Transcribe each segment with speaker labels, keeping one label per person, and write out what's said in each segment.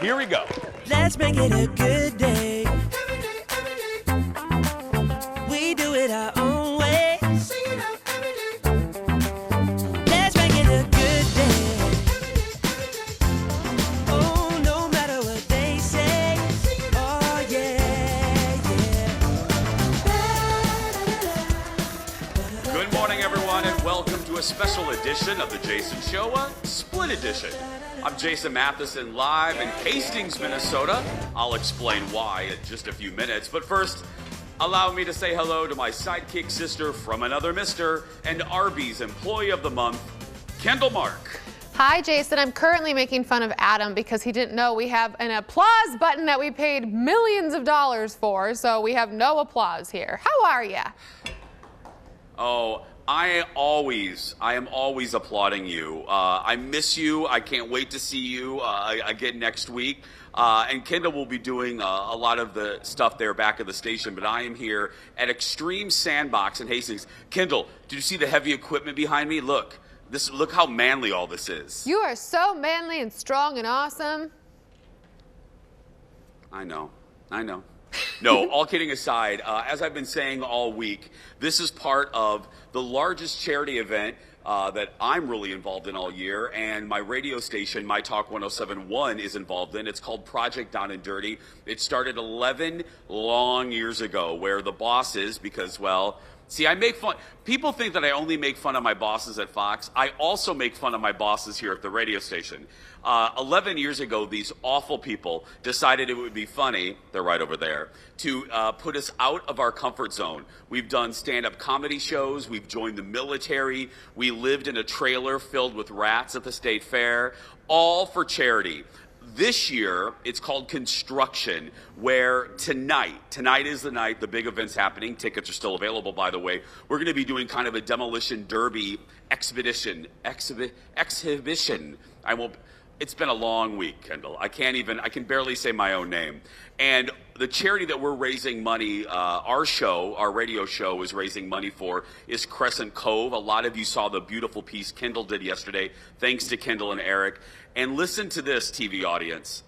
Speaker 1: Here we go.
Speaker 2: Let's make it a good day. We do it our own way. Let's make it a good day. Oh, no matter what they say. Oh, yeah, yeah.
Speaker 1: Good morning, everyone, and welcome to a special edition of The Jason Show, a split edition. I'm Jason Matheson, live in Hastings, Minnesota. I'll explain why in just a few minutes. But first, allow me to say hello to my sidekick sister from another mister and Arby's Employee of the Month, Kendall Mark.
Speaker 3: Hi, Jason. I'm currently making fun of Adam because he didn't know we have an applause button that we paid millions of dollars for, so we have no applause here. How are you?
Speaker 1: Oh, I am always applauding you. I miss you. I can't wait to see you again next week. And Kendall will be doing a lot of the stuff there back at the station, but I am here at Extreme Sandbox in Hastings. Kendall, did you see the heavy equipment behind me? Look how manly all this is.
Speaker 3: You are so manly and strong and awesome.
Speaker 1: I know. No, all kidding aside, as I've been saying all week, this is part of the largest charity event that I'm really involved in all year, and my radio station, My Talk 107.1, is involved in. It's called Project Down and Dirty. It started 11 long years ago, where the bosses, because, well, see, I make fun. People think that I only make fun of my bosses at Fox. I also make fun of my bosses here at the radio station. 11 years ago, these awful people decided it would be funny, they're right over there, to put us out of our comfort zone. We've done stand-up comedy shows. We've joined the military. We lived in a trailer filled with rats at the state fair, all for charity. This year, it's called Construction, where tonight is the night, the big event's happening. Tickets are still available, by the way. We're going to be doing kind of a demolition derby exhibition. It's been a long week, Kendall. I can barely say my own name. And the charity that we're raising money, our radio show is raising money for, is Crescent Cove. A lot of you saw the beautiful piece Kendall did yesterday. Thanks to Kendall and Eric. And listen to this, TV audience.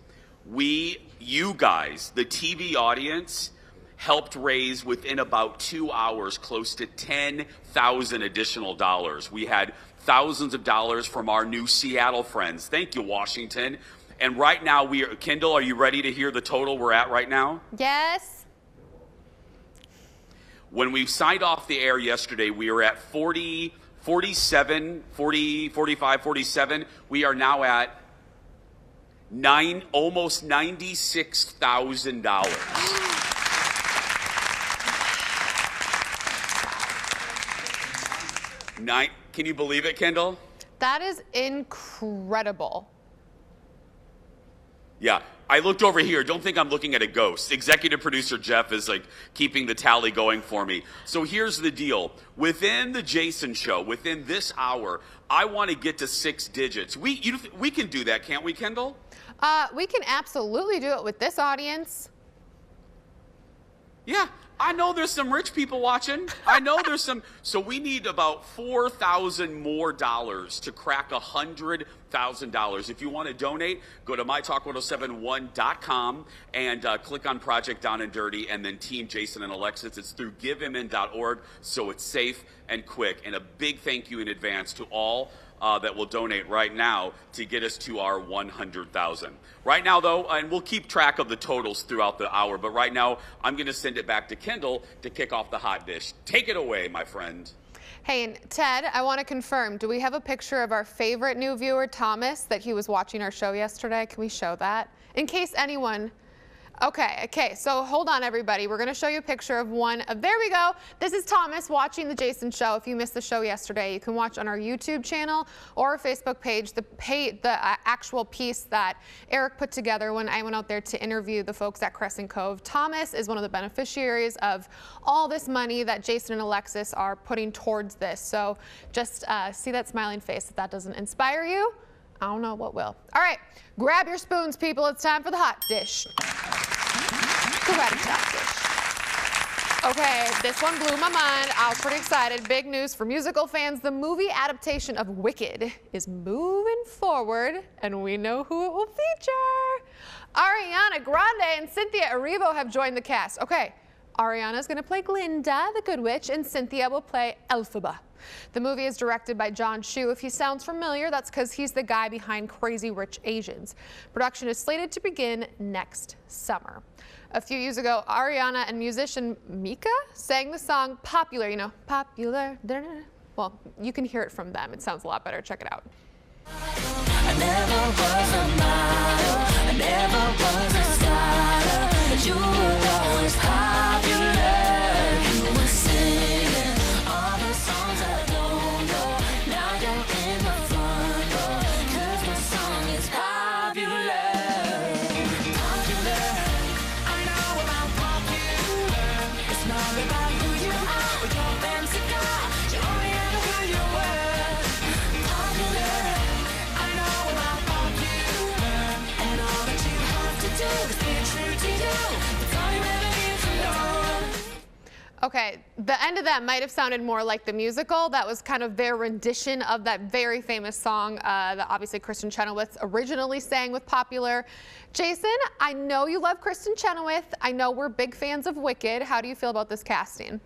Speaker 1: You guys, the TV audience, helped raise within about 2 hours close to $10,000 additional dollars. We had thousands of dollars from our new Seattle friends. Thank you, Washington. And right now, Kendall, are you ready to hear the total we're at right now?
Speaker 3: Yes.
Speaker 1: When we signed off the air yesterday, we were at 45, 47. We are now at almost $96,000. Can you believe it, Kendall?
Speaker 3: That is incredible.
Speaker 1: Yeah, I looked over here. Don't think I'm looking at a ghost. Executive producer Jeff is like keeping the tally going for me. So here's the deal. Within the Jason Show, within this hour, I want to get to 6 digits. We can do that, can't we, Kendall?
Speaker 3: We can absolutely do it with this audience.
Speaker 1: Yeah, I know there's some rich people watching. I know there's some. So we need about $4,000 more dollars to crack $100,000. If you want to donate, go to mytalk1071.com and click on Project Down and Dirty, and then Team Jason and Alexis. It's through givemn.org, so it's safe and quick. And a big thank you in advance to all that will donate right now to get us to our 100,000. Right now, though, and we'll keep track of the totals throughout the hour, but right now, I'm going to send it back to Kendall to kick off the hot dish. Take it away, my friend.
Speaker 3: Hey, and Ted, I want to confirm, do we have a picture of our favorite new viewer, Thomas, that he was watching our show yesterday? Can we show that? In case anyone... Okay, so hold on, everybody. We're going to show you a picture of one. There we go. This is Thomas watching The Jason Show. If you missed the show yesterday, you can watch on our YouTube channel or our Facebook page the actual piece that Eric put together when I went out there to interview the folks at Crescent Cove. Thomas is one of the beneficiaries of all this money that Jason and Alexis are putting towards this. So just see that smiling face. If that doesn't inspire you, I don't know what will. All right, grab your spoons, people. It's time for the hot dish. Karate chop dish. Okay, this one blew my mind. I was pretty excited. Big news for musical fans. The movie adaptation of Wicked is moving forward, and we know who it will feature. Ariana Grande and Cynthia Erivo have joined the cast. Okay, Ariana's going to play Glinda, the Good Witch, and Cynthia will play Elphaba. The movie is directed by John Chu. If he sounds familiar, that's because he's the guy behind Crazy Rich Asians. Production is slated to begin next summer. A few years ago, Ariana and musician Mika sang the song Popular, you know, Popular. Well, you can hear it from them. It sounds a lot better. Check it out.
Speaker 2: I never was a model, I never was a starter, but you were always popular. You were singing all the songs I don't know. Now you're in the front row, 'cause my song is popular. Popular, I know about popular. It's not about who you are with your fancy car. You only ever who you were. Popular, I know about popular. And all that you have to do is be true to you. That's all you ever need to know.
Speaker 3: Okay, the end of that might have sounded more like the musical. That was kind of their rendition of that very famous song that obviously Kristen Chenoweth originally sang with Popular. Jason, I know you love Kristen Chenoweth. I know we're big fans of Wicked. How do you feel about this casting?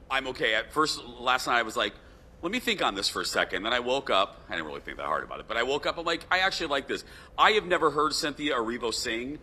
Speaker 1: I'm okay. At first, last night I was like, let me think on this for a second. Then I woke up. I didn't really think that hard about it, but I woke up. I'm like, I actually like this. I have never heard Cynthia Erivo sing.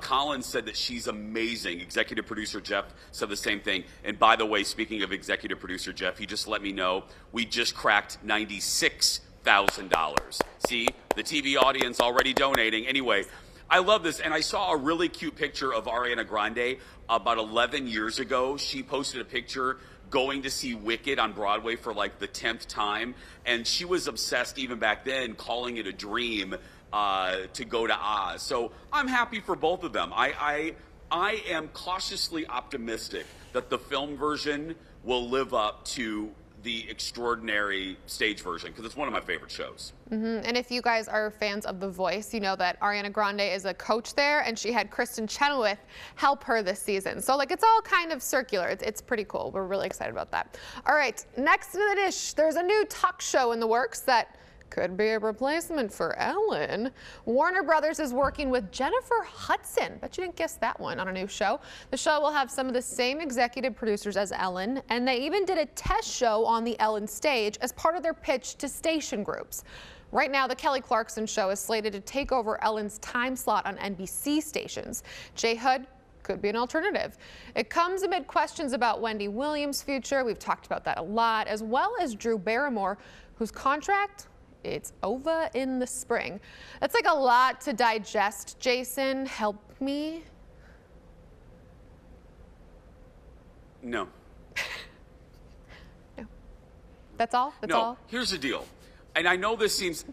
Speaker 1: Colin said that she's amazing. Executive producer Jeff said the same thing. And by the way, speaking of executive producer Jeff, he just let me know we just cracked $96,000. See, the TV audience already donating. Anyway, I love this. And I saw a really cute picture of Ariana Grande about 11 years ago. She posted a picture going to see Wicked on Broadway for like the 10th time. And she was obsessed even back then, calling it a dream to go to Oz. So I'm happy for both of them. I am cautiously optimistic that the film version will live up to the extraordinary stage version because it's one of my favorite shows.
Speaker 3: And if you guys are fans of The Voice, you know that Ariana Grande is a coach there, and she had Kristen Chenoweth help her this season. So like it's all kind of circular. It's pretty cool. We're really excited about that. All right, next to the dish, there's a new talk show in the works that could be a replacement for Ellen. Warner Brothers is working with Jennifer Hudson. Bet you didn't guess that one on a new show. The show will have some of the same executive producers as Ellen, and they even did a test show on the Ellen stage as part of their pitch to station groups. Right now, the Kelly Clarkson show is slated to take over Ellen's time slot on NBC stations. J. Hud could be an alternative. It comes amid questions about Wendy Williams' future. We've talked about that a lot, as well as Drew Barrymore, whose contract it's over in the spring. That's like a lot to digest. Jason, help me.
Speaker 1: No.
Speaker 3: No. That's all? That's
Speaker 1: no,
Speaker 3: all?
Speaker 1: Here's the deal. And I know this seems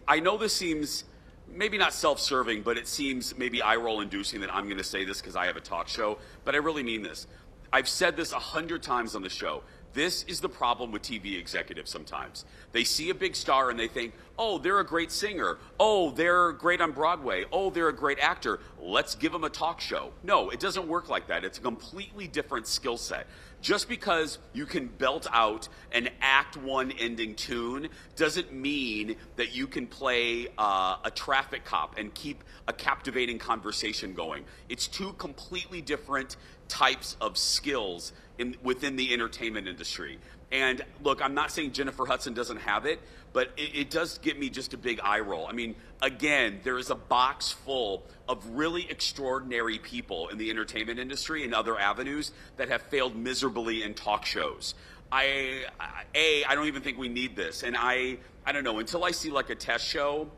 Speaker 1: maybe not self-serving, but it seems maybe eye-roll inducing that I'm going to say this because I have a talk show, but I really mean this. I've said this 100 times on the show. This is the problem with TV executives sometimes. They see a big star and they think, oh, they're a great singer. Oh, they're great on Broadway. Oh, they're a great actor. Let's give them a talk show. No, it doesn't work like that. It's a completely different skill set. Just because you can belt out an Act 1 ending tune doesn't mean that you can play a traffic cop and keep a captivating conversation going. It's two completely different types of skills within the entertainment industry. And look, I'm not saying Jennifer Hudson doesn't have it, but it does give me just a big eye roll. I mean, again, there is a box full of really extraordinary people in the entertainment industry and other avenues that have failed miserably in talk shows. I don't even think we need this. And I don't know, until I see like a test show,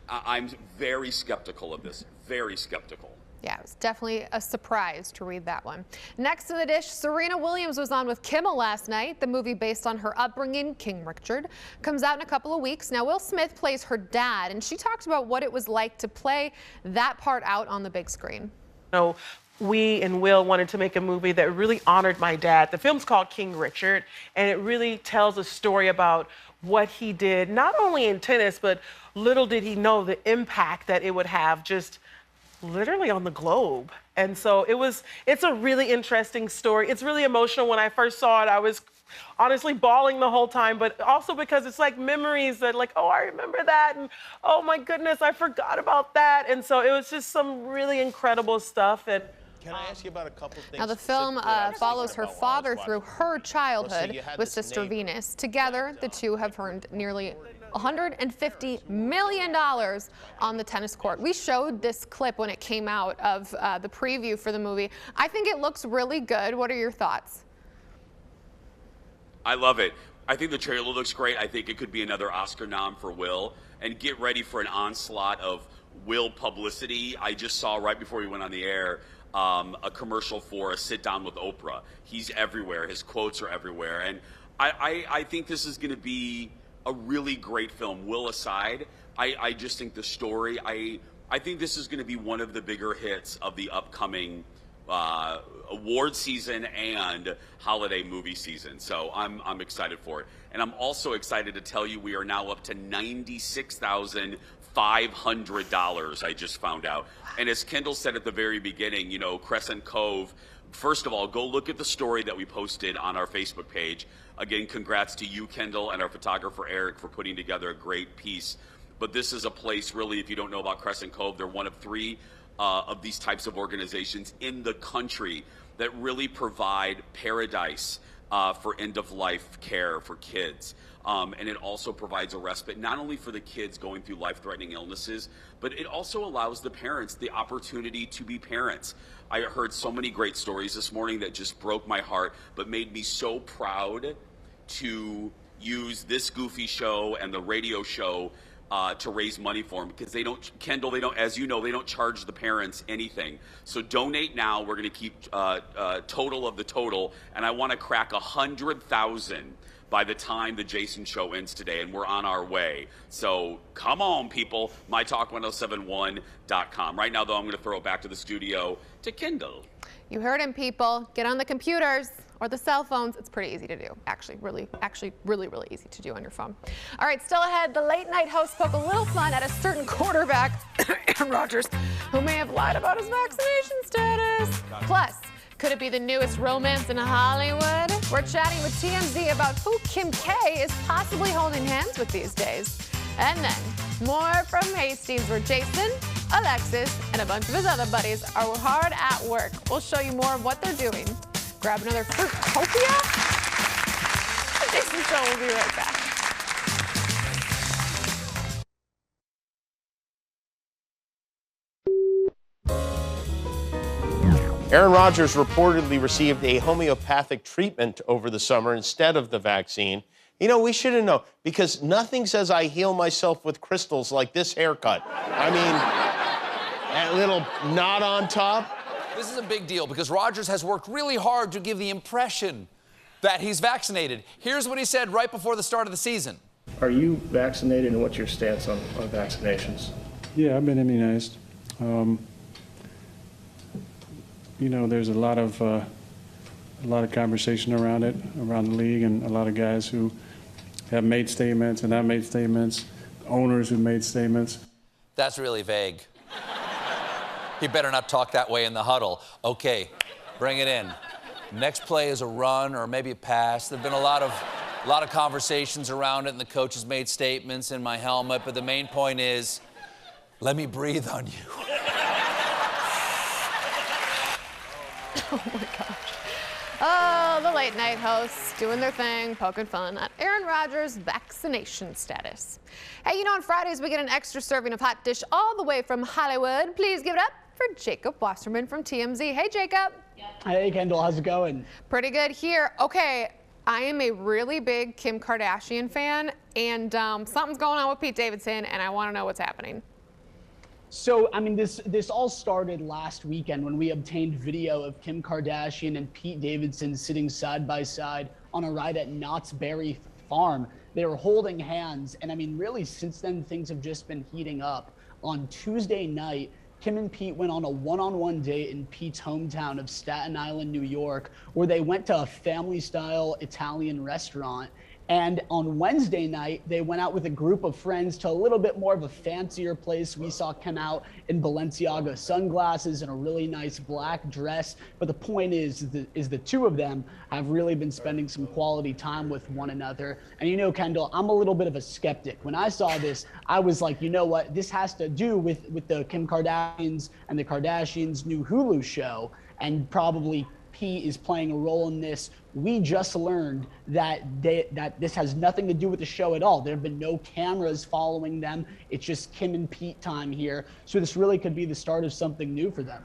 Speaker 1: I'm very skeptical of this, very skeptical.
Speaker 3: Yeah, it was definitely a surprise to read that one. Next to the dish, Serena Williams was on with Kimmel last night. The movie based on her upbringing, King Richard, comes out in a couple of weeks. Now, Will Smith plays her dad, and she talks about what it was like to play that part out on the big screen.
Speaker 4: So we and Will wanted to make a movie that really honored my dad. The film's called King Richard, and it really tells a story about what he did, not only in tennis, but little did he know the impact that it would have just literally on the globe. And so it's a really interesting story. It's really emotional. When I first saw it, I was honestly bawling the whole time, but also because it's like memories that like, oh, I remember that, and oh my goodness, I forgot about that. And so it was just some really incredible stuff. And
Speaker 5: can I ask you about a couple things?
Speaker 3: Now, the film follows her father through her childhood with Sister Venus. Together, the two have earned nearly $150 million on the tennis court. We showed this clip when it came out of the preview for the movie. I think it looks really good. What are your thoughts?
Speaker 1: I love it. I think the trailer looks great. I think it could be another Oscar nom for Will. And get ready for an onslaught of Will publicity. I just saw right before we went on the air a commercial for a sit down with Oprah. He's everywhere. His quotes are everywhere. And I think this is going to be a really great film. Will aside, I just think the story, I think this is going to be one of the bigger hits of the upcoming award season and holiday movie season. So I'm excited for it. And I'm also excited to tell you we are now up to $96,500, I just found out. And as Kendall said at the very beginning, you know, Crescent Cove, first of all, go look at the story that we posted on our Facebook page. Again, congrats to you, Kendall, and our photographer, Eric, for putting together a great piece. But this is a place, really, if you don't know about Crescent Cove, they're one of 3 of these types of organizations in the country that really provide paradise for end-of-life care for kids. And it also provides a respite, not only for the kids going through life-threatening illnesses, but it also allows the parents the opportunity to be parents. I heard so many great stories this morning that just broke my heart, but made me so proud to use this goofy show and the radio show to raise money for them, because they don't, Kendall, they don't, as you know, they don't charge the parents anything. So donate now. We're going to keep total of the total, and I want to crack 100,000 by the time the Jason show ends today, and we're on our way. So come on, people, mytalk1071.com. Right now, though, I'm going to throw it back to the studio to Kendall.
Speaker 3: You heard him, people. Get on the computers or the cell phones. It's pretty easy to do. Actually, really easy to do on your phone. All right, still ahead, the late night host poke a little fun at a certain quarterback, Aaron Rodgers, who may have lied about his vaccination status. Plus, could it be the newest romance in Hollywood? We're chatting with TMZ about who Kim K is possibly holding hands with these days. And then, more from Hastings, where Jason, Alexis, and a bunch of his other buddies are hard at work. We'll show you more of what they're doing. Grab another Fruitopia. The Jason Show will be right back.
Speaker 5: Aaron Rodgers reportedly received a homeopathic treatment over the summer instead of the vaccine. You know, we should have known, because nothing says I heal myself with crystals like this haircut. I mean, that little knot on top.
Speaker 6: This is a big deal because Rodgers has worked really hard to give the impression that he's vaccinated. Here's what he said right before the start of the season.
Speaker 7: Are you vaccinated, and what's your stance on vaccinations?
Speaker 8: Yeah, I've been immunized. You know, there's a lot of conversation around it, around the league, and a lot of guys who have made statements and I've made statements, owners who made statements.
Speaker 6: That's really vague. He better not talk that way in the huddle. Okay, bring it in. Next play is a run or maybe a pass. There've been a lot of conversations around it, and the coach has made statements in my helmet, but the main point is, let me breathe on you.
Speaker 3: Oh my gosh. Oh, the late night hosts doing their thing, poking fun at Aaron Rodgers' vaccination status. Hey, you know, on Fridays we get an extra serving of hot dish all the way from Hollywood. Please give it up for Jacob Wasserman from TMZ. Hey, Jacob.
Speaker 9: Hey, Kendall, how's it going?
Speaker 3: Pretty good here. Okay, I am a really big Kim Kardashian fan, and something's going on with Pete Davidson, and I want to know what's happening.
Speaker 9: So, I mean, this all started last weekend when we obtained video of Kim Kardashian and Pete Davidson sitting side by side on a ride at Knott's Berry Farm. They were holding hands, and I mean, really, since then, things have just been heating up. On Tuesday night, Kim and Pete went on a one-on-one date in Pete's hometown of Staten Island, New York, where they went to a family-style Italian restaurant. And on Wednesday night, they went out with a group of friends to a little bit more of a fancier place. We saw Kim out in Balenciaga sunglasses and a really nice black dress. But the point is the two of them have really been spending some quality time with one another. And you know, Kendall, I'm a little bit of a skeptic. When I saw this, I was like, you know what? This has to do with the Kim Kardashians and the Kardashians' new Hulu show. And probably Pete is playing a role in this. We just learned that this has nothing to do with the show at all. There have been no cameras following them. It's just Kim and Pete time here. So this really could be the start of something new for them.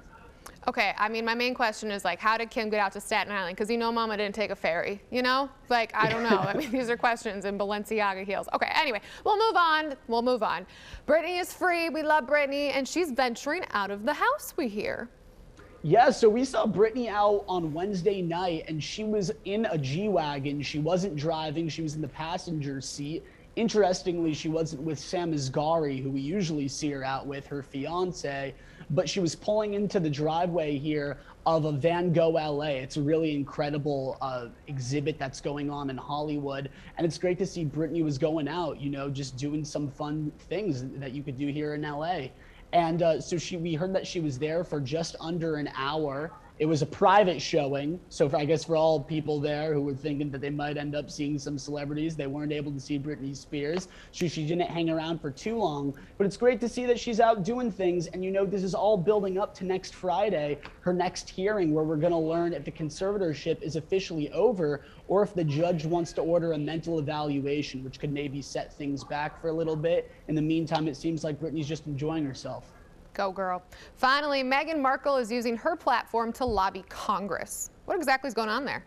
Speaker 3: Okay, I mean, my main question is, like, how did Kim get out to Staten Island? Because you know Mama didn't take a ferry, you know? Like, I don't know. I mean, these are questions in Balenciaga heels. Okay, anyway, we'll move on. We'll move on. Britney is free. We love Britney. And she's venturing out of the house, we hear.
Speaker 9: Yeah, so we saw Britney out on Wednesday night, and she was in a G-Wagon. She wasn't driving. She was in the passenger seat. Interestingly, she wasn't with Sam Asghari, who we usually see her out with, her fiance, but she was pulling into the driveway here of a Van Gogh LA. It's a really incredible exhibit that's going on in Hollywood, and it's great to see Britney was going out, you know, just doing some fun things that you could do here in LA. And so we heard that she was there for just under an hour. It was a private showing. So I guess for all people there who were thinking that they might end up seeing some celebrities, they weren't able to see Britney Spears. So she didn't hang around for too long. But it's great to see that she's out doing things. And you know, this is all building up to next Friday, her next hearing, where we're going to learn if the conservatorship is officially over or if the judge wants to order a mental evaluation, which could maybe set things back for a little bit. In the meantime, it seems like Britney's just enjoying herself.
Speaker 3: Go, girl. Finally, Meghan Markle is using her platform to lobby Congress. What exactly is going on there?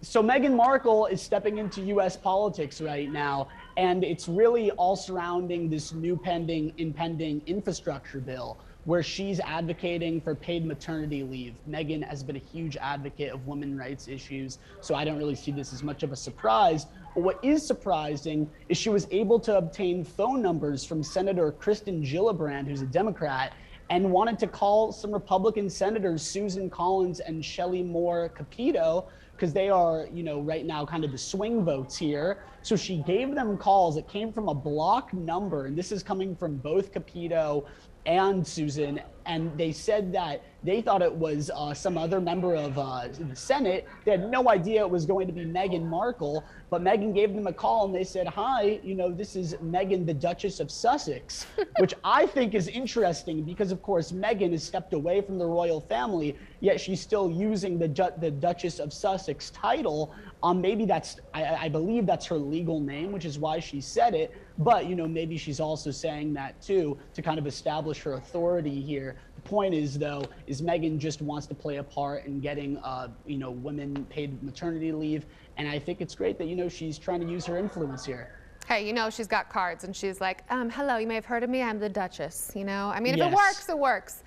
Speaker 9: So Meghan Markle is stepping into U.S. politics right now, and it's really all surrounding this new impending infrastructure bill, where she's advocating for paid maternity leave. Meghan has been a huge advocate of women's rights issues, so I don't really see this as much of a surprise. But what is surprising is she was able to obtain phone numbers from Senator Kristen Gillibrand, who's a Democrat, and wanted to call some Republican senators, Susan Collins and Shelley Moore Capito, because they are, you know, right now kind of the swing votes here. So she gave them calls. It came from a block number, and this is coming from both Capito and Susan, and they said that they thought it was some other member of the Senate. They had no idea it was going to be Meghan Markle, but Meghan gave them a call and they said, hi, you know, this is Meghan, the Duchess of Sussex, which I think is interesting because, of course, Meghan has stepped away from the royal family, yet she's still using the Duchess of Sussex title. Maybe that's, I believe that's her legal name, which is why she said it. But, you know, maybe she's also saying that, too, to kind of establish her authority here. The point is, though, is Meghan just wants to play a part in getting, you know, women paid maternity leave. And I think it's great that, you know, she's trying to use her influence here.
Speaker 3: Hey, you know, she's got cards and she's like, hello, you may have heard of me. I'm the Duchess, you know? I mean, if
Speaker 9: Yes.
Speaker 3: it works, it works.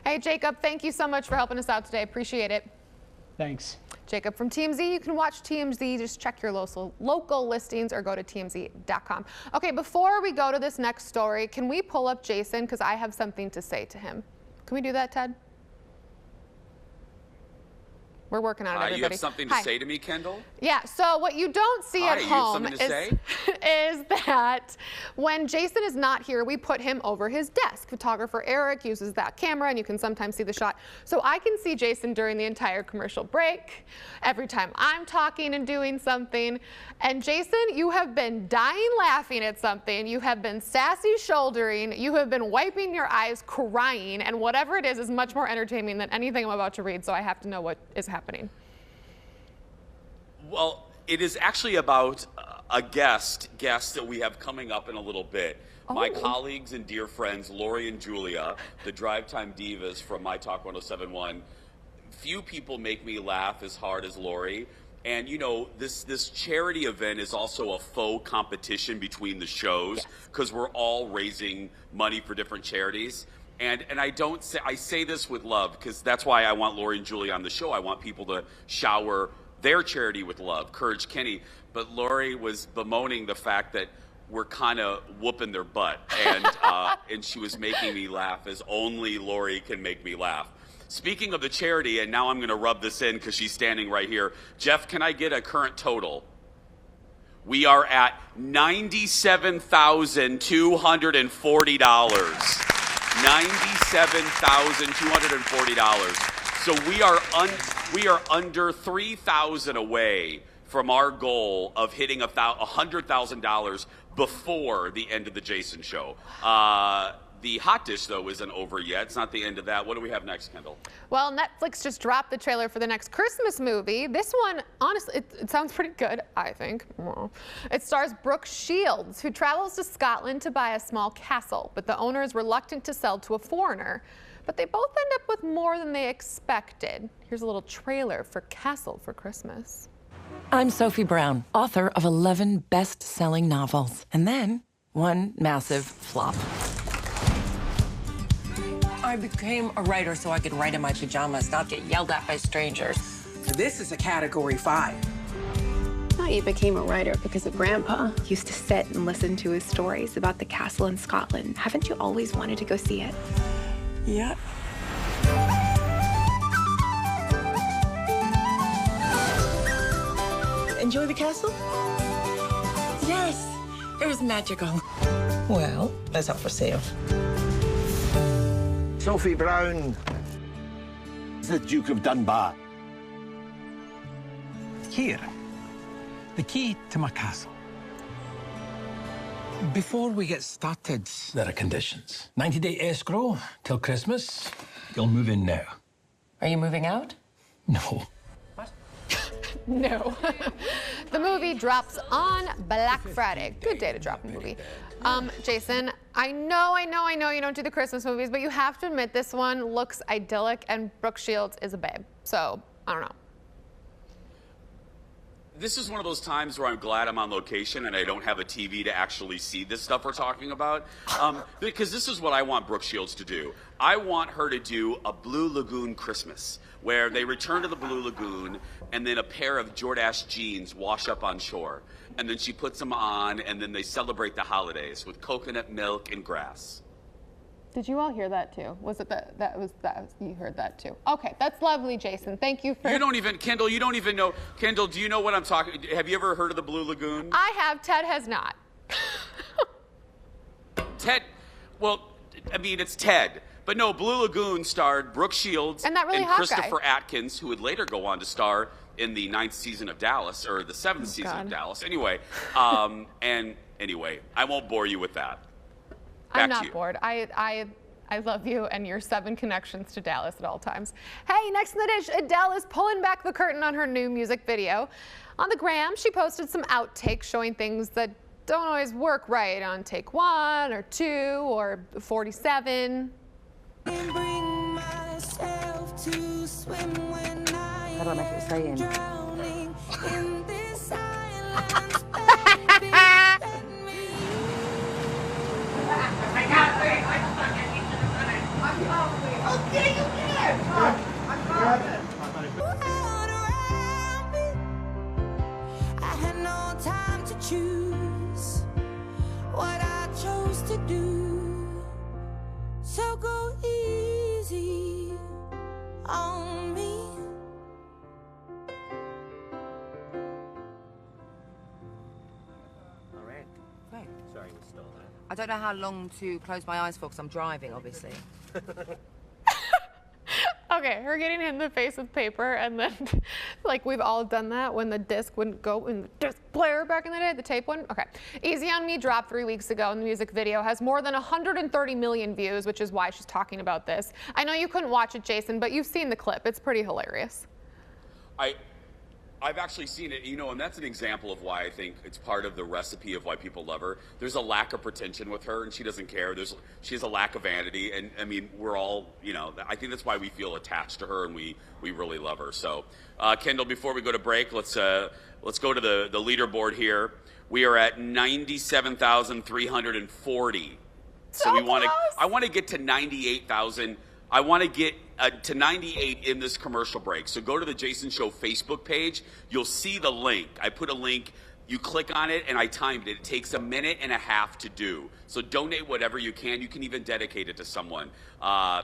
Speaker 3: Hey, Jacob, thank you so much for helping us out today. Appreciate it.
Speaker 9: Thanks.
Speaker 3: Jacob from TMZ. You can watch TMZ. Just check your local listings or go to TMZ.com. Okay, before we go to this next story, can we pull up Jason? Because I have something to say to him. Can we do that, Ted? We're working on it, everybody.
Speaker 1: You have something to say to me, Kendall?
Speaker 3: Yeah, so what you don't see at home is that when Jason is not here, we put him over his desk. Photographer Eric uses that camera, and you can sometimes see the shot. So I can see Jason during the entire commercial break, every time I'm talking and doing something. And Jason, you have been dying laughing at something. You have been sassy shouldering. You have been wiping your eyes, crying. And whatever it is much more entertaining than anything I'm about to read, so I have to know what is happening.
Speaker 1: Well, it is actually about a guest that we have coming up in a little bit.
Speaker 3: Oh.
Speaker 1: My colleagues and dear friends, Lori and Julia, the Drive Time Divas from My Talk 1071. Few people make me laugh as hard as Lori. And, you know, this charity event is also a faux competition between the shows because we're all raising money for different charities. And I say this with love because that's why I want Lori and Julia on the show. I want people to shower their charity with love, Courage Kenny. But Lori was bemoaning the fact that we're kind of whooping their butt. And, and she was making me laugh as only Lori can make me laugh. Speaking of the charity, and now I'm going to rub this in because she's standing right here. Jeff, can I get a current total? We are at $97,240. $97,240. So we are under $3,000 away from our goal of hitting $100,000 before the end of the Jason show. The hot dish, though, isn't over yet. It's not the end of that. What do we have next, Kendall?
Speaker 3: Well, Netflix just dropped the trailer for the next Christmas movie. This one, honestly, it sounds pretty good, I think. It stars Brooke Shields, who travels to Scotland to buy a small castle, but the owner is reluctant to sell to a foreigner. But they both end up with more than they expected. Here's a little trailer for Castle for Christmas.
Speaker 10: I'm Sophie Brown, author of 11 best-selling novels, and then one massive flop. I became a writer so I could write in my pajamas, not get yelled at by strangers.
Speaker 11: This is a Category 5.
Speaker 12: I thought you became a writer because of Grandpa. Used to sit and listen to his stories about the castle in Scotland. Haven't you always wanted to go see it?
Speaker 10: Yeah. Enjoy the castle? Yes, it was magical. Well, that's not for sale.
Speaker 13: Sophie Brown, the Duke of Dunbar.
Speaker 11: Here, the key to my castle. Before we get started, there are conditions. 90-day escrow till Christmas. You'll move in now.
Speaker 10: Are you moving out?
Speaker 11: No.
Speaker 3: No. The movie drops on Black Friday. Good day to drop a movie. Jason, I know you don't do the Christmas movies, but you have to admit this one looks idyllic and Brooke Shields is a babe. So, I don't know.
Speaker 1: This is one of those times where I'm glad I'm on location and I don't have a TV to actually see this stuff we're talking about. Because this is what I want Brooke Shields to do. I want her to do a Blue Lagoon Christmas, where they return to the Blue Lagoon and then a pair of Jordache jeans wash up on shore. And then she puts them on and then they celebrate the holidays with coconut milk and grass.
Speaker 3: Did you all hear that too? Was it that you heard that too? Okay, that's lovely, Jason. Thank you for.
Speaker 1: You don't even, Kendall, you don't even know. Kendall, do you know what I'm talking? Have you ever heard of the Blue Lagoon?
Speaker 3: I have. Ted has not.
Speaker 1: Ted, well, I mean, it's Ted. But no, Blue Lagoon starred Brooke Shields
Speaker 3: and
Speaker 1: Christopher Atkins, who would later go on to star in the 9th season of Dallas, or the 7th season of Dallas. Anyway, and anyway, I won't bore you with that.
Speaker 3: I'm not bored. I love you and your 7 connections to Dallas at all times. Hey, next in the dish, Adele is pulling back the curtain on her new music video. On the gram, she posted some outtakes showing things that don't always work right on take 1 or 2 or 47.
Speaker 2: Bring myself to swim when I
Speaker 10: How do I make it say in?
Speaker 2: drowning in this silence, baby, let me.
Speaker 11: I can't wait. I can't wait. Okay, you can.
Speaker 2: Out around me, I had no time to choose what I chose to do. So go easy on me.
Speaker 14: All right. Hey. Sorry, we stole that. I don't know how long to close my eyes for because I'm driving, obviously.
Speaker 3: Okay, her getting hit in the face with paper, and then, like, we've all done that when the disc wouldn't go in the disc player back in the day, the tape one. Okay. Easy on Me dropped 3 weeks ago, and the music video has more than 130 million views, which is why she's talking about this. I know you couldn't watch it, Jason, but you've seen the clip. It's pretty hilarious.
Speaker 1: I've actually seen it, you know, and that's an example of why I think it's part of the recipe of why people love her. There's a lack of pretension with her, and she doesn't care. She has a lack of vanity, and I mean, we're all, you know, I think that's why we feel attached to her, and we really love her. So, Kendall, before we go to break, let's go to the leaderboard here. We are at 97,340. So we want to. I want to get to 98,000. I want to get to 98 in this commercial break. So go to the Jason Show Facebook page. You'll see the link. I put a link. You click on it, and I timed it. It takes 1.5 minutes to do. So donate whatever you can. You can even dedicate it to someone.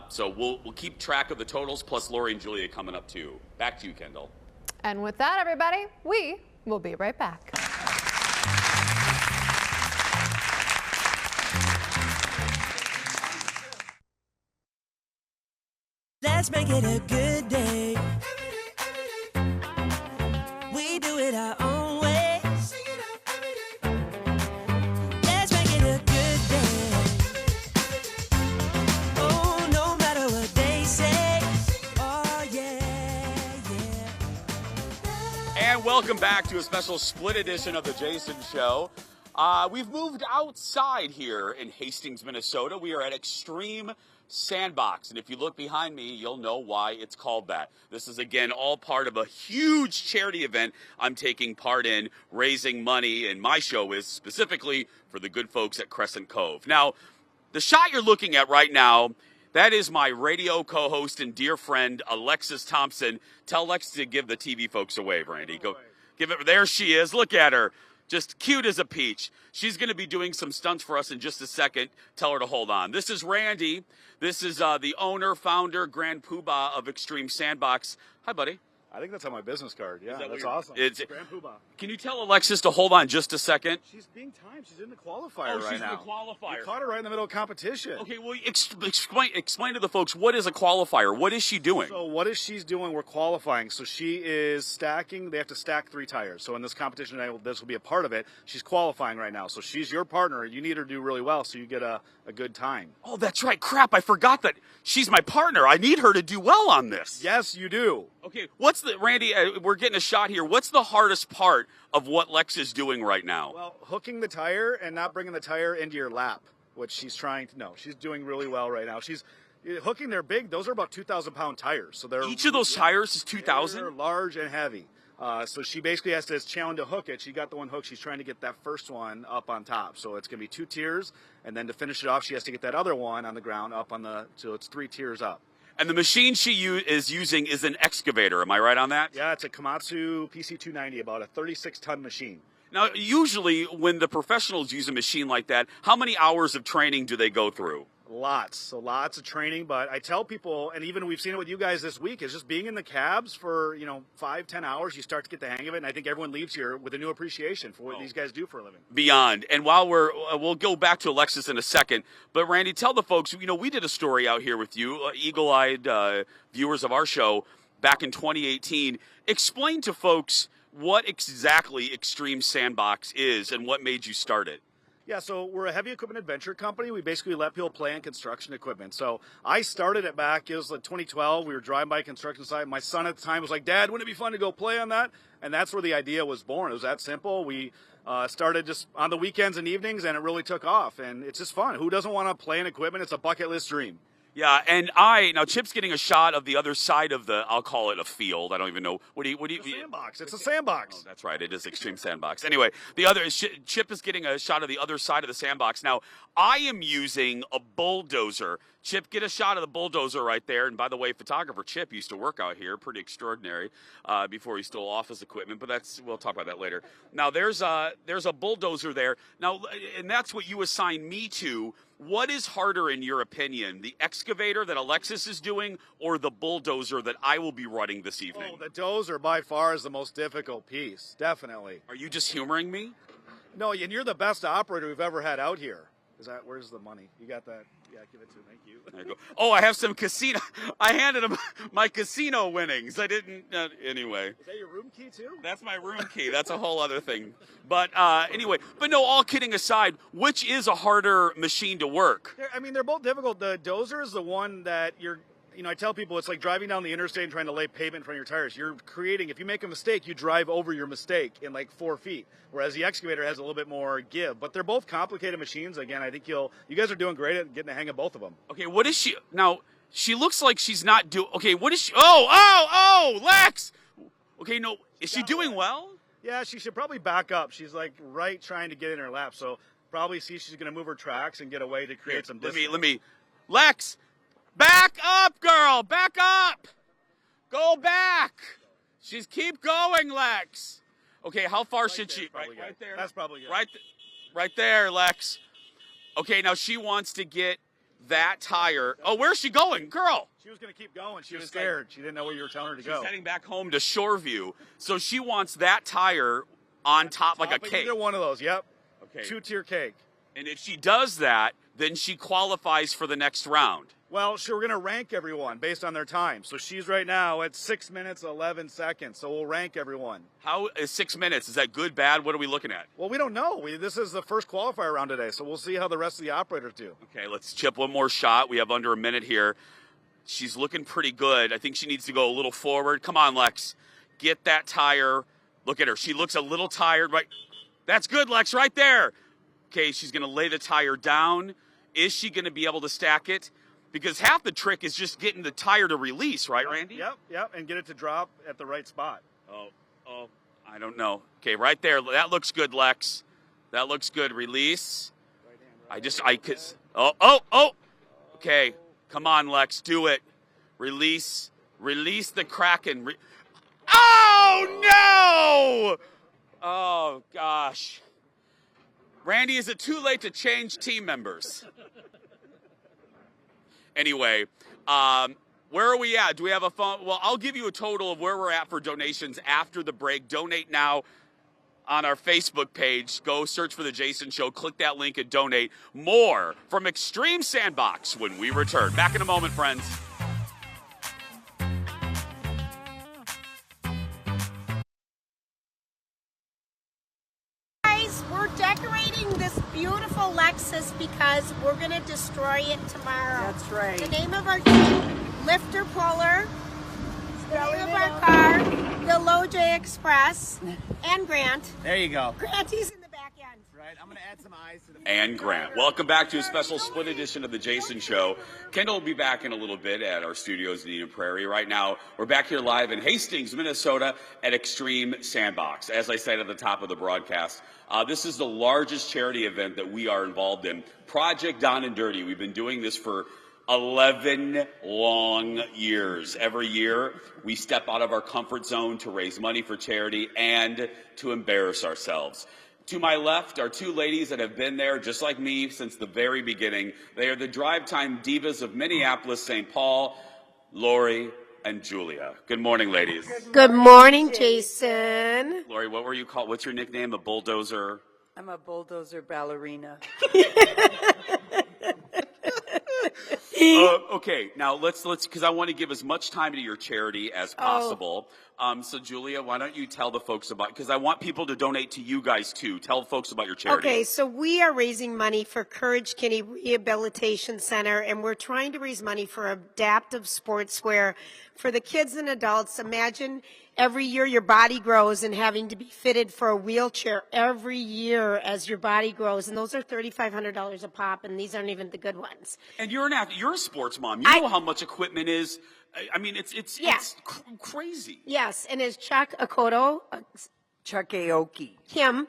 Speaker 1: So we'll keep track of the totals, plus Lori and Julia coming up too. Back to you, Kendall.
Speaker 3: And with that, everybody, we will be right back.
Speaker 2: Let's make it a good day. We do it our own way. Let's make it a good day. Oh, no matter what they say. Oh, yeah, yeah.
Speaker 1: And welcome back to a special split edition of The Jason Show. We've moved outside here in Hastings, Minnesota. We are at Extreme Sandbox. And if you look behind me, you'll know why it's called that. This is, again, all part of a huge charity event I'm taking part in, raising money. And my show is specifically for the good folks at Crescent Cove. Now, the shot you're looking at right now, that is my radio co-host and dear friend, Alexis Thompson. Tell Alexis to give the TV folks a wave, Randy. Go, give it. There she is. Look at her. Just cute as a peach. She's going to be doing some stunts for us in just a second. Tell her to hold on. This is Randy. This is the owner, founder, grand poobah of Extreme Sandbox. Hi, buddy.
Speaker 15: I think that's on my business card. Yeah, that's
Speaker 1: you're-
Speaker 15: awesome.
Speaker 1: It's
Speaker 15: Grand Poobah.
Speaker 1: Can you tell Alexis to hold on just a second?
Speaker 15: She's being timed. She's in the qualifier right
Speaker 1: she's
Speaker 15: now.
Speaker 1: in the qualifier.
Speaker 15: You caught her right in the middle of competition.
Speaker 1: Okay, well, explain to the folks, what is a qualifier? What is she doing?
Speaker 15: So what is she's doing? We're qualifying. So she is stacking. They have to stack 3 tires. So in this competition, this will be a part of it. She's qualifying right now. So she's your partner. You need her to do really well so you get a good time.
Speaker 1: Oh, that's right. Crap, I forgot that she's my partner. I need her to do well on this.
Speaker 15: Yes, you do.
Speaker 1: Okay, Randy, we're getting a shot here. What's the hardest part of what Lex is doing right now?
Speaker 15: Well, hooking the tire and not bringing the tire into your lap, which she's trying to. No, she's doing really well right now. She's hooking. They're big. Those are about 2,000-pound tires. So they're
Speaker 1: each of those tires is 2,000.
Speaker 15: They're large and heavy. So she basically has to challenge to hook it. She got the one hooked. She's trying to get that first one up on top. So it's going to be 2 tiers, and then to finish it off, she has to get that other one on the ground up on the. So it's 3 tiers up.
Speaker 1: And the machine she is using is an excavator. Am I right on that?
Speaker 15: Yeah, it's a Komatsu PC290, about a 36-ton machine.
Speaker 1: Now, usually when the professionals use a machine like that, how many hours of training do they go through?
Speaker 15: Lots. So lots of training. But I tell people, and even we've seen it with you guys this week, is just being in the cabs for, 5-10 hours, you start to get the hang of it. And I think everyone leaves here with a new appreciation for what these guys do for a living.
Speaker 1: Beyond. And while we'll go back to Alexis in a second, but Randy, tell the folks, we did a story out here with you, eagle-eyed viewers of our show back in 2018. Explain to folks what exactly Extreme Sandbox is and what made you start it.
Speaker 15: Yeah, so we're a heavy equipment adventure company. We basically let people play on construction equipment. So I started it back, it was like 2012. We were driving by a construction site. My son at the time was like, Dad, wouldn't it be fun to go play on that? And that's where the idea was born. It was that simple. We started just on the weekends and evenings, and it really took off. And it's just fun. Who doesn't want to play in equipment? It's a bucket list dream.
Speaker 1: Yeah, and now Chip's getting a shot of the other side of I'll call it a field. I don't even know. What do you?
Speaker 15: Sandbox. It's a sandbox.
Speaker 1: Oh, that's right. It is Extreme Sandbox. Anyway, Chip is getting a shot of the other side of the sandbox. Now, I am using a bulldozer. Chip, get a shot of the bulldozer right there. And by the way, photographer Chip used to work out here. Pretty extraordinary before he stole office equipment. But we'll talk about that later. Now, there's a bulldozer there. Now, and that's what you assign me to. What is harder in your opinion, the excavator that Alexis is doing or the bulldozer that I will be running this evening?
Speaker 15: Oh, the dozer by far is the most difficult piece, definitely.
Speaker 1: Are you just humoring me?
Speaker 15: No, and you're the best operator we've ever had out here. Where's the money? You got that? Yeah, give it to me. Thank you.
Speaker 1: There you go. Oh, I have some casino. I handed him my casino winnings. I didn't. Anyway.
Speaker 15: Is that your room key too?
Speaker 1: That's my room key. That's a whole other thing. But anyway. But no, all kidding aside, which is a harder machine to work?
Speaker 15: They're both difficult. The dozer is the one that I tell people it's like driving down the interstate and trying to lay pavement in front of your tires. You're creating, if you make a mistake, you drive over your mistake in like 4 feet, whereas the excavator has a little bit more give. But they're both complicated machines. Again, I think you guys are doing great at getting the hang of both of them.
Speaker 1: Okay, what is she, now, she looks like she's not doing, okay, what is she, oh, Lex! Okay, no, is she doing well?
Speaker 15: Yeah, she should probably back up. She's like right trying to get in her lap, so probably see she's going to move her tracks and get away to create some distance.
Speaker 1: Let me, Lex! Back up, girl! Back up! Go back! Keep going, Lex. Okay, how far should she? Right there.
Speaker 15: That's probably good.
Speaker 1: Right there, Lex. Okay, now she wants to get that tire. Oh, where's she going, girl?
Speaker 15: She was going to keep going. She was scared. She didn't know where you were telling her to go.
Speaker 1: She's heading back home to Shoreview. So she wants that tire on top like a cake.
Speaker 15: Either one of those, yep.
Speaker 1: Okay.
Speaker 15: 2-tier cake.
Speaker 1: And if she does that, then she qualifies for the next round.
Speaker 15: Well, we're going to rank everyone based on their time. So she's right now at 6 minutes, 11 seconds. So we'll rank everyone.
Speaker 1: How is 6 minutes? Is that good, bad? What are we looking at?
Speaker 15: Well, we don't know. This is the first qualifier round today, so we'll see how the rest of the operators do.
Speaker 1: Okay, let's chip one more shot. We have under a minute here. She's looking pretty good. I think she needs to go a little forward. Come on, Lex. Get that tire. Look at her. She looks a little tired. Right. That's good, Lex, right there. Okay, she's going to lay the tire down. Is she going to be able to stack it? Because half the trick is just getting the tire to release, right, Randy?
Speaker 15: Yep, and get it to drop at the right spot.
Speaker 1: Oh, I don't know. Okay, right there. That looks good, Lex. That looks good. Release. Oh. Okay, come on, Lex, do it. Release the Kraken. Oh, no! Oh, gosh. Randy, is it too late to change team members? Anyway, where are we at? Do we have a phone? Well, I'll give you a total of where we're at for donations after the break. Donate now on our Facebook page. Go search for The Jason Show. Click that link and donate. More from Extreme Sandbox when we return. Back in a moment, friends.
Speaker 16: We're decorating this beautiful Lexus because we're going to destroy it tomorrow.
Speaker 10: That's right.
Speaker 16: The name of our team, Lifter Puller. The name of our car, the LoJ Express, and Grant.
Speaker 13: There you go.
Speaker 16: Grant, he's in the back end.
Speaker 13: Right, I'm going to add some eyes to the...
Speaker 1: And Grant. Welcome back to a special split edition of The Jason Show. Kendall will be back in a little bit at our studios in Eden Prairie. Right now, we're back here live in Hastings, Minnesota at Extreme Sandbox. As I said at the top of the broadcast, this is the largest charity event that we are involved in. Project Down and Dirty. We've been doing this for 11 long years. Every year, we step out of our comfort zone to raise money for charity and to embarrass ourselves. To my left are two ladies that have been there, just like me, since the very beginning. They are the drive time divas of Minneapolis, St. Paul, Lori and Julia. Good morning, ladies.
Speaker 16: Good morning, Jason.
Speaker 1: Lori, what were you called? What's your nickname? A bulldozer?
Speaker 10: I'm a bulldozer ballerina.
Speaker 1: Okay, now let's because I want to give as much time to your charity as possible. So Julia, why don't you tell the folks about, because I want people to donate to you guys too. Tell the folks about your charity.
Speaker 16: Okay, so we are raising money for Courage Kinney Rehabilitation Center, and we're trying to raise money for adaptive sportswear for the kids and adults. Imagine every year your body grows and having to be fitted for a wheelchair every year as your body grows, and those are $3,500 a pop, and these aren't even the good ones.
Speaker 1: And you're a sports mom. You know how much equipment is. I mean, it's crazy.
Speaker 16: Yes, and as Chuck Akoto,
Speaker 10: Chuck Aoki,
Speaker 16: him,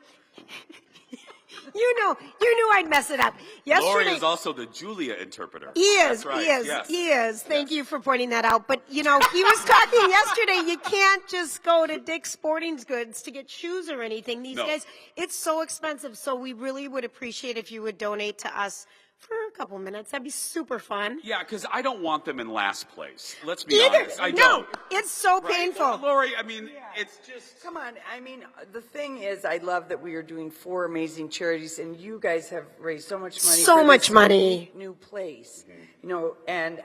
Speaker 16: you knew I'd mess it up. Yesterday,
Speaker 1: Lori is also the Julia interpreter.
Speaker 16: He is,
Speaker 1: That's right.
Speaker 16: he is,
Speaker 1: Yes.
Speaker 16: he is. Thank you for pointing that out. But, he was talking yesterday, you can't just go to Dick's Sporting Goods to get shoes or anything. These guys, it's so expensive. So we really would appreciate if you would donate to us for a couple minutes. That'd be super fun.
Speaker 1: Yeah, because I don't want them in last place. Let's be honest. I don't.
Speaker 16: It's so painful.
Speaker 1: Lori, I mean, it's just...
Speaker 10: Come on. I mean, the thing is, I love that we are doing 4 amazing charities, and you guys have raised so much money.
Speaker 16: So
Speaker 10: for
Speaker 16: much
Speaker 10: this
Speaker 16: money.
Speaker 10: New place, and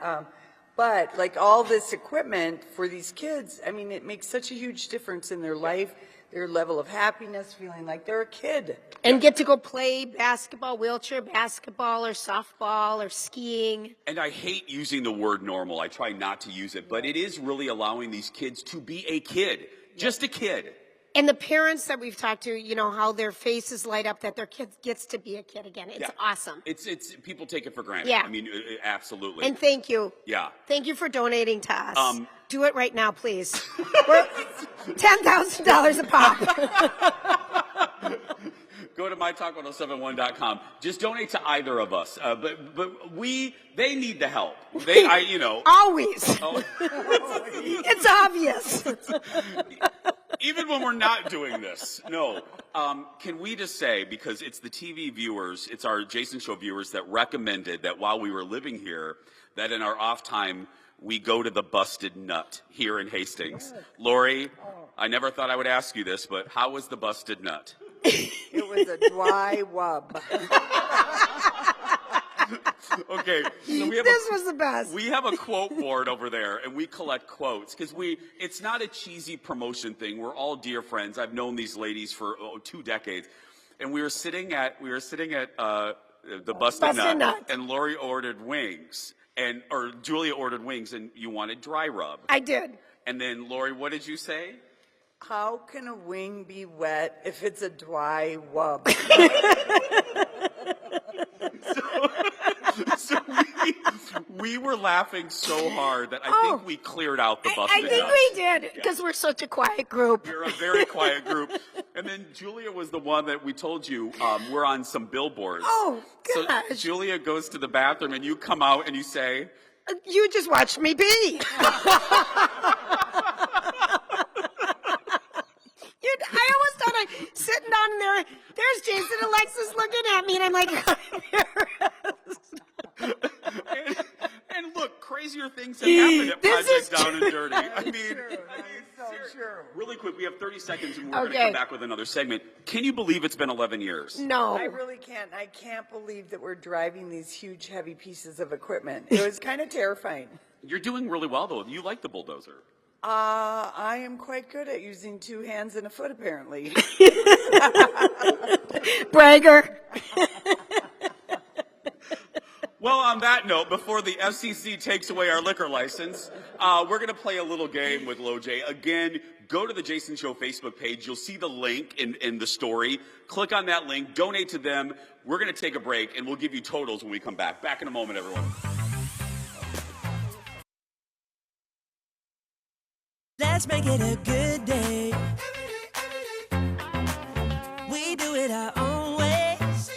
Speaker 10: but like all this equipment for these kids, I mean, it makes such a huge difference in their life, their level of happiness, feeling like they're a kid.
Speaker 16: And get to go play basketball, wheelchair basketball, or softball, or skiing.
Speaker 1: And I hate using the word normal. I try not to use it, but it is really allowing these kids to be a kid, just a kid.
Speaker 16: And the parents that we've talked to, how their faces light up that their kid gets to be a kid again. It's awesome.
Speaker 1: It's people take it for granted.
Speaker 16: Yeah.
Speaker 1: I mean, absolutely.
Speaker 16: And thank you.
Speaker 1: Yeah.
Speaker 16: Thank you for donating to us. Do it right now, please. We're $10,000 a pop.
Speaker 1: Go to mytalk1071.com. Just donate to either of us. But they need the help.
Speaker 16: Always.
Speaker 1: Oh.
Speaker 16: It's obvious.
Speaker 1: Even when we're not doing this, no. Can we just say, because it's the TV viewers, it's our Jason Show viewers that recommended that while we were living here, that in our off time, we go to the Busted Nut here in Hastings. Lori, I never thought I would ask you this, but how was the Busted Nut?
Speaker 10: It was a dry wub.
Speaker 1: Okay, so
Speaker 16: This was the best.
Speaker 1: We have a quote board over there, and we collect quotes because it's not a cheesy promotion thing. We're all dear friends. I've known these ladies for 2 decades, and we were sitting at the Busted Nut, and Lori ordered wings, or Julia ordered wings, and you wanted dry rub.
Speaker 16: I did.
Speaker 1: And then Lori, what did you say?
Speaker 10: How can a wing be wet if it's a dry wub?
Speaker 1: So we were laughing so hard that I think we cleared out the Busted
Speaker 16: I think
Speaker 1: Nuts.
Speaker 16: we did, because we're such a quiet group.
Speaker 1: We're a very quiet group. And then Julia was the one that we told you we're on some billboards.
Speaker 16: Oh, gosh.
Speaker 1: So Julia goes to the bathroom, and you come out and you say,
Speaker 16: You just watched me pee. I almost thought I sitting down there. There's Jason and Alexis looking at me, and I'm like,
Speaker 1: and look, crazier things have happened at
Speaker 16: This is
Speaker 1: Project Down and Dirty. I mean,
Speaker 10: True.
Speaker 1: really quick, we have 30 seconds, and we're going to
Speaker 16: Okay.
Speaker 1: come back with another segment. Can you believe it's been 11 years?
Speaker 16: No.
Speaker 10: I really can't. I can't believe that we're driving these huge, heavy pieces of equipment. It was kind of terrifying.
Speaker 1: You're doing really well, though. You like the bulldozer.
Speaker 10: I am quite good at using 2 hands and a foot, apparently.
Speaker 16: Bragger.
Speaker 1: Well, on that note, before the FCC takes away our liquor license, we're going to play a little game with LoJ. Again, go to the Jason Show Facebook page. You'll see the link in the story. Click on that link. Donate to them. We're going to take a break, and we'll give you totals when we come back. Back in a moment, everyone.
Speaker 2: Let's make it a good day. We do it our own way. Let's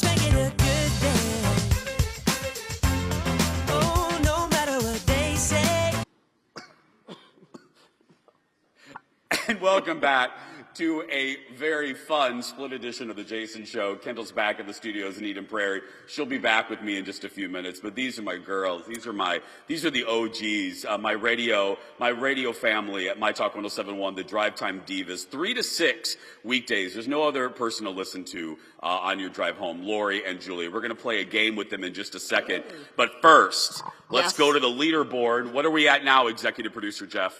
Speaker 2: make it a good day. Oh, no matter what they say.
Speaker 1: And welcome back to a very fun split edition of the Jason Show. Kendall's back at the studios in Eden Prairie. She'll be back with me in just a few minutes. But these are my girls. These are the OGs. My radio family at My Talk 107.1, the Drive Time Divas, 3 to 6 weekdays. There's no other person to listen to on your drive home. Lori and Julia. We're going to play a game with them in just a second. But first, let's go to the leaderboard. What are we at now, Executive Producer Jeff?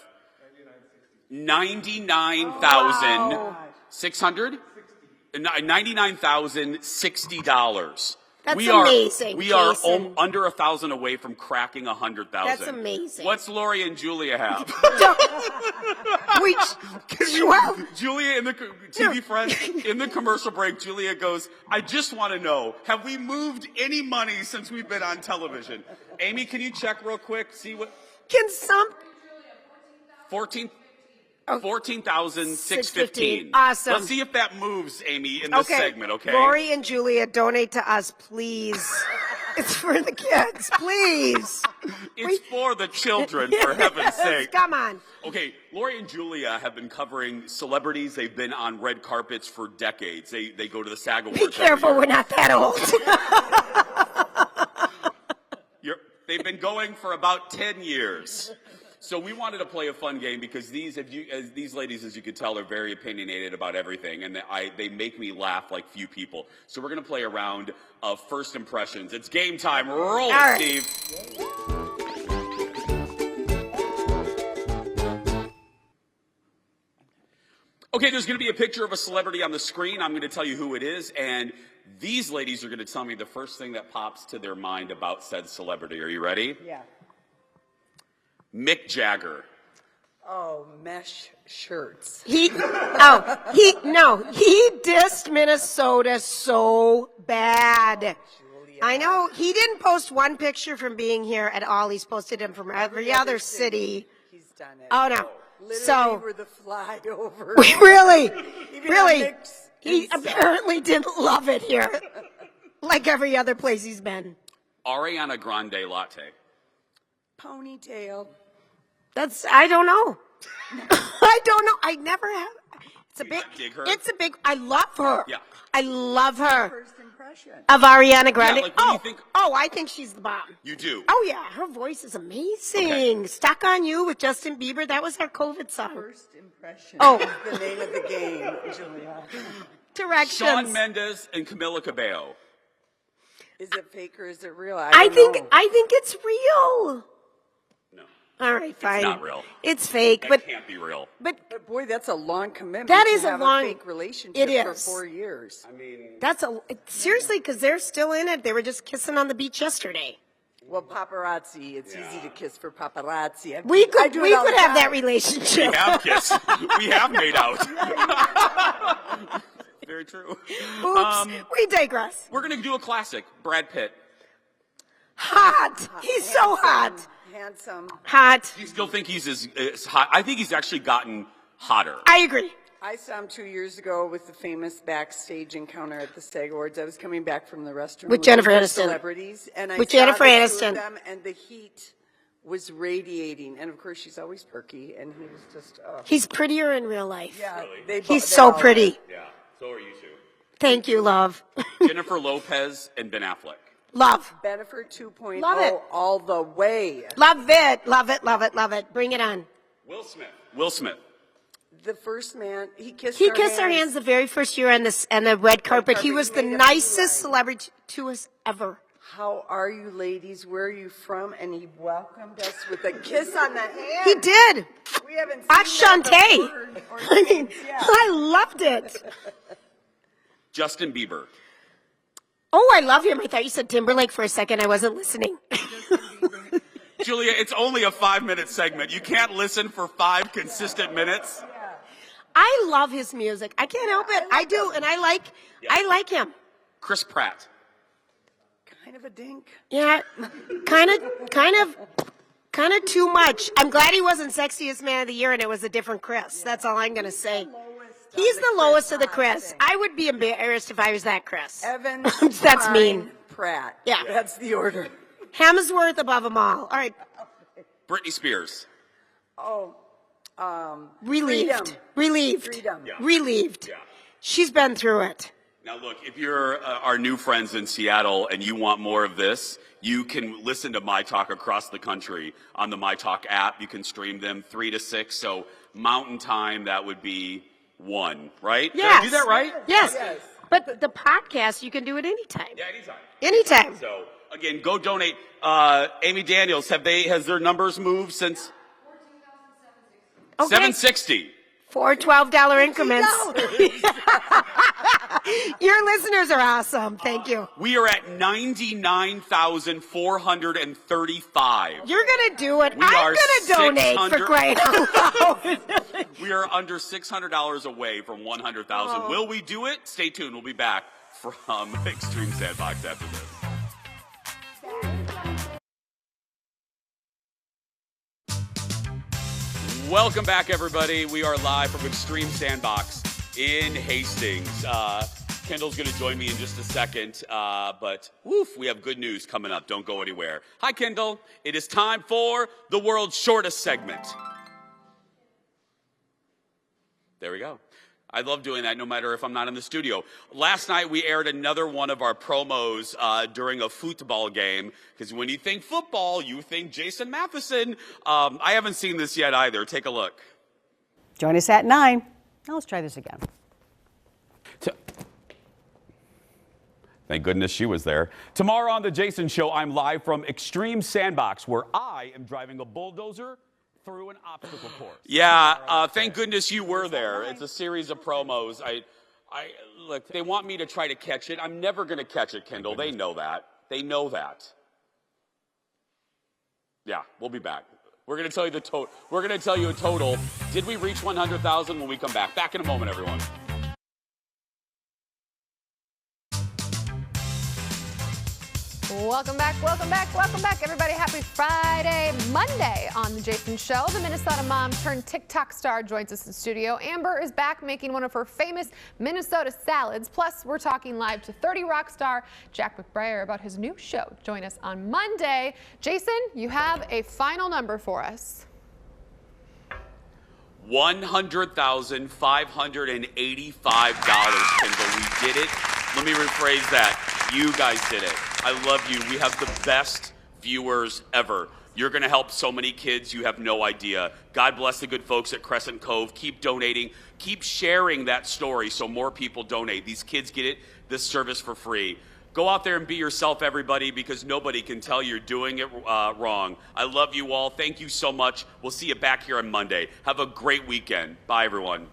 Speaker 1: 99,600? $99,060.
Speaker 16: That's amazing,
Speaker 1: We are
Speaker 16: Jason.
Speaker 1: under 1,000 away from cracking 100,000.
Speaker 16: That's amazing.
Speaker 1: What's Lori and Julia have? Julia in the TV friend in the commercial break. Julia goes, "I just want to know, have we moved any money since we've been on television?" Amy, can you check real quick? See what?
Speaker 16: Can some?
Speaker 1: 14,615.
Speaker 16: Awesome.
Speaker 1: Let's see if that moves, Amy, in this segment, okay?
Speaker 16: Lori and Julia, donate to us, please. It's for the kids, please.
Speaker 1: It's for the children, for heaven's sake.
Speaker 16: Come on.
Speaker 1: Okay, Lori and Julia have been covering celebrities. They've been on red carpets for decades. They go to the SAG Awards.
Speaker 16: Be careful, we're not that old.
Speaker 1: They've been going for about 10 years. So we wanted to play a fun game because these ladies, as you could tell, are very opinionated about everything, and they make me laugh like few people. So we're going to play a round of first impressions. It's game time. Roll it, Steve. Okay, there's going to be a picture of a celebrity on the screen. I'm going to tell you who it is, and these ladies are going to tell me the first thing that pops to their mind about said celebrity. Are you ready?
Speaker 10: Yeah.
Speaker 1: Mick Jagger.
Speaker 10: Oh, mesh shirts.
Speaker 16: He dissed Minnesota so bad. I know he didn't post one picture from being here at all. He's posted them from every other city.
Speaker 10: He's done it.
Speaker 16: Oh no.
Speaker 10: Literally,
Speaker 16: So
Speaker 10: we're the flyover.
Speaker 16: really,
Speaker 10: Even
Speaker 16: really,
Speaker 10: on Mick's
Speaker 16: he
Speaker 10: inside.
Speaker 16: apparently didn't love it here, like every other place he's been.
Speaker 1: Ariana Grande latte.
Speaker 10: Ponytail.
Speaker 16: I don't know. I don't know. I never have.
Speaker 1: Dig her?
Speaker 16: It's a big. I love her.
Speaker 1: Yeah.
Speaker 16: I love her.
Speaker 10: First impression.
Speaker 16: Of Ariana Grande.
Speaker 1: Yeah, like, what do you think?
Speaker 16: Oh, I think she's the bomb.
Speaker 1: You do?
Speaker 16: Oh yeah, her voice is amazing. Stuck on You with Justin Bieber. That was her COVID song.
Speaker 10: First impression.
Speaker 16: Oh.
Speaker 10: Is the name of the game, Julia.
Speaker 16: Directions.
Speaker 1: Shawn Mendes and Camila Cabello.
Speaker 10: Is it fake or is it real?
Speaker 16: I
Speaker 10: don't
Speaker 16: think
Speaker 10: know.
Speaker 16: it's real.
Speaker 1: No.
Speaker 16: All right, fine.
Speaker 1: It's not real.
Speaker 16: It's fake,
Speaker 1: That
Speaker 16: but
Speaker 1: can't be real.
Speaker 10: But boy, that's a long commitment.
Speaker 16: That
Speaker 10: to
Speaker 16: is a
Speaker 10: have
Speaker 16: long-
Speaker 10: fake relationship
Speaker 16: it
Speaker 10: for
Speaker 16: is.
Speaker 10: 4 years.
Speaker 1: I mean,
Speaker 16: that's seriously, because they're still in it. They were just kissing on the beach yesterday.
Speaker 10: Well, paparazzi, it's easy to kiss for paparazzi.
Speaker 16: We
Speaker 10: I
Speaker 16: could
Speaker 10: do it all the
Speaker 16: have that
Speaker 10: time.
Speaker 16: relationship.
Speaker 1: we have kissed. We have made out. Very true.
Speaker 16: Oops, we digress.
Speaker 1: We're gonna do a classic. Brad Pitt.
Speaker 16: Hot. He's so hot.
Speaker 10: Handsome.
Speaker 16: Hot.
Speaker 1: Do you still think he's as hot? I think he's actually gotten hotter.
Speaker 16: I agree.
Speaker 10: I saw him 2 years ago with the famous backstage encounter at the SAG Awards. I was coming back from the restroom
Speaker 16: With Jennifer
Speaker 10: other
Speaker 16: Aniston.
Speaker 10: celebrities, and I
Speaker 16: With
Speaker 10: saw
Speaker 16: Jennifer
Speaker 10: the two
Speaker 16: Aniston.
Speaker 10: of them, and the heat was radiating. And of course, she's always perky, and he was just.
Speaker 16: He's prettier in real life.
Speaker 10: Yeah,
Speaker 16: He's so pretty.
Speaker 1: Yeah. So are you two.
Speaker 16: Thank you, love.
Speaker 1: Jennifer Lopez and Ben Affleck.
Speaker 16: Love.
Speaker 10: Bennifer 2.0
Speaker 16: Love it.
Speaker 10: all the way.
Speaker 16: Love it. Love it. Love it. Love it. Bring it on.
Speaker 1: Will Smith. Will Smith.
Speaker 10: The first man, he kissed
Speaker 16: He
Speaker 10: our
Speaker 16: kissed our hands the very first year on the red carpet. He was the nicest celebrity to us ever.
Speaker 10: How are you, ladies? Where are you from? And he welcomed us with a kiss on the hand.
Speaker 16: He did.
Speaker 10: We haven't seen
Speaker 16: Ashante.
Speaker 10: that before.
Speaker 16: I mean, I loved it.
Speaker 1: Justin Bieber.
Speaker 16: Oh, I love him. I thought you said Timberlake for a second. I wasn't listening.
Speaker 1: Julia, it's only a 5-minute segment. You can't listen for 5 consistent minutes.
Speaker 16: I love his music. I can't help it. I do, and I like him.
Speaker 1: Chris Pratt.
Speaker 10: Kind of a dink.
Speaker 16: Yeah, kind of too much. I'm glad he wasn't Sexiest Man of the Year, and it was a different Chris. That's all I'm gonna say. He's the lowest of the Chris. I would be embarrassed if I was that Chris.
Speaker 10: Evan.
Speaker 16: That's mean.
Speaker 10: Pratt.
Speaker 16: Yeah.
Speaker 10: That's the order.
Speaker 16: Hemsworth above them all. All right.
Speaker 1: Britney Spears.
Speaker 10: Oh.
Speaker 16: Relieved.
Speaker 10: Freedom.
Speaker 16: Relieved.
Speaker 10: Freedom.
Speaker 1: Yeah.
Speaker 16: Relieved.
Speaker 1: Yeah.
Speaker 16: She's been through it.
Speaker 1: Now, look, if you're our new friends in Seattle and you want more of this, you can listen to My Talk across the country on the My Talk app. You can stream them 3 to 6. So Mountain Time, that would be 1, right? Did I do that right?
Speaker 16: Yes. But the podcast, you can do it anytime.
Speaker 1: Yeah, anytime.
Speaker 16: Anytime.
Speaker 1: So again, go donate. Amy Daniels, has their numbers moved since?
Speaker 16: Okay.
Speaker 1: 760.
Speaker 16: 4 $12 increments. Your listeners are awesome. Thank you.
Speaker 1: We are at 99,435.
Speaker 16: You're going to do it.
Speaker 1: We
Speaker 16: I'm
Speaker 1: are
Speaker 16: going to donate for
Speaker 1: 600
Speaker 16: crying out loud.
Speaker 1: We are under $600 away from 100,000.
Speaker 16: Oh.
Speaker 1: Will we do it? Stay tuned. We'll be back from Extreme Sandbox after this. Welcome back, everybody. We are live from Extreme Sandbox in Hastings. Kendall's going to join me in just a second, but woof, we have good news coming up. Don't go anywhere. Hi, Kendall. It is time for the world's shortest segment. There we go. I love doing that no matter if I'm not in the studio. Last night we aired another one of our promos during a football game, because when you think football, you think Jason Matheson. I haven't seen this yet either. Take a look.
Speaker 17: Join us at 9. Now let's try this again.
Speaker 1: Thank goodness she was there. Tomorrow on The Jason Show, I'm live from Extreme Sandbox, where I am driving a bulldozer through an obstacle course. Yeah, thank goodness you were there. It's a series of promos. Look, they want me to try to catch it. I'm never going to catch it, Kendall. They know that. They know that. Yeah, we'll be back. We're going to tell you the total. We're going to tell you a total. Did we reach 100,000 when we come back? Back in a moment, everyone.
Speaker 3: Welcome back, welcome back, welcome back, everybody. Happy Friday, Monday on The Jason Show. The Minnesota mom turned TikTok star joins us in studio. Amber is back making one of her famous Minnesota salads. Plus, we're talking live to 30 Rock star Jack McBrayer about his new show. Join us on Monday. Jason, you have a final number for us.
Speaker 1: $100,585, Kendall. We did it. Let me rephrase that. You guys did it. I love you. We have the best viewers ever. You're going to help so many kids, you have no idea. God bless the good folks at Crescent Cove. Keep donating. Keep sharing that story so more people donate. These kids get this service for free. Go out there and be yourself, everybody, because nobody can tell you're doing it wrong. I love you all. Thank you so much. We'll see you back here on Monday. Have a great weekend. Bye, everyone.